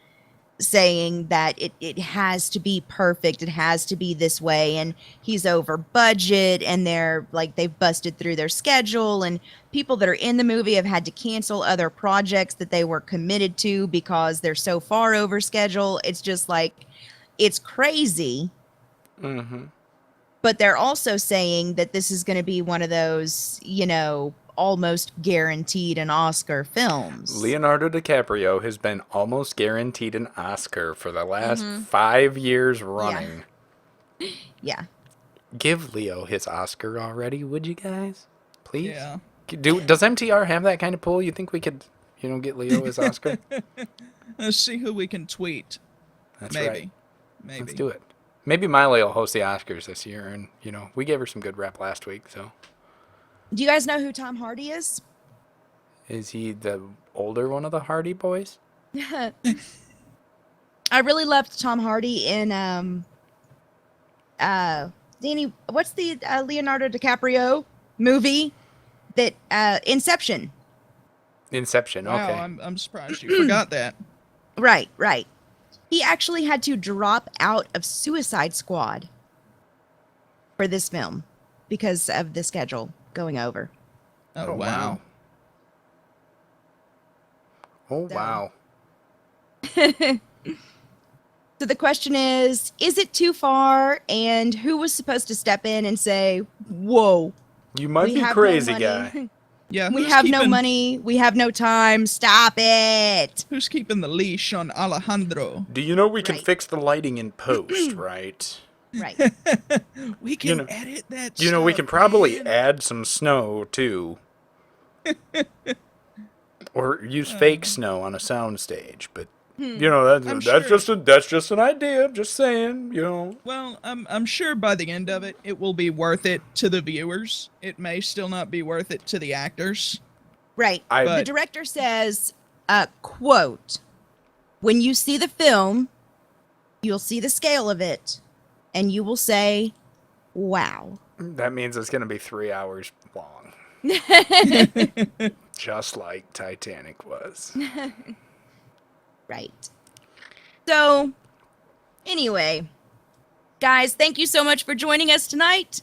saying that it has to be perfect, it has to be this way, and he's over budget, and they've busted through their schedule, and people that are in the movie have had to cancel other projects that they were committed to because they're so far over schedule. It's just like, it's crazy. But they're also saying that this is going to be one of those, almost guaranteed an Oscar films. Leonardo DiCaprio has been almost guaranteed an Oscar for the last 5 years running. Yeah. Give Leo his Oscar already, would you guys? Please? Yeah. Does MTR have that kind of pull? You think we could, get Leo as Oscar? Let's see who we can tweet. That's Maybe. right. Maybe. Let's do it. Maybe Miley will host the Oscars this year, and we gave her some good rep last week. So, Do you guys know who Tom Hardy is? is he the older one of the Hardy boys? I really loved Tom Hardy in Danny. What's the Leonardo DiCaprio movie that Inception? Inception. Wow, Okay. I'm surprised you forgot that. Right. He actually had to drop out of Suicide Squad for this film because of the schedule going over. Oh, wow. Oh So- wow. So the question is it too far? And who was supposed to step in and say, whoa, You might we be have crazy, no guy. money. Yeah, We who's have no keeping- money. We have no time. Stop it. Who's keeping the leash on Alejandro? Do you know we can Right. fix the lighting in post, right? Right. We can know- edit that. We stuff, can probably man. add some snow too. Or use fake snow on a soundstage, but I'm that's just an idea. Just saying, Well, I'm sure by the end of it, it will be worth it to the viewers. It may still not be worth it to the actors. Right. I- The But- director says, quote, when you see the film, you'll see the scale of it, and you will say, wow. That means it's gonna be 3 hours long, just like Titanic was. Right. So, anyway, guys, thank you so much for joining us tonight.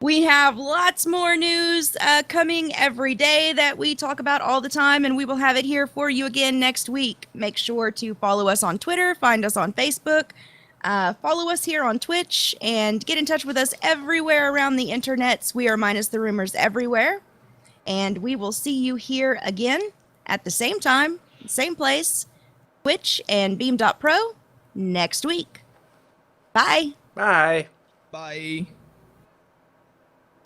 We have lots more news coming every day that we talk about all the time, and we will have it here for you again next week. Make sure to follow us on Twitter, find us on Facebook, follow us here on Twitch, and get in touch with us everywhere around the internets. We are Minus the Rumors everywhere, and we will see you here again at the same time, same place, Twitch and Beam.pro next week. Bye. Bye. Bye.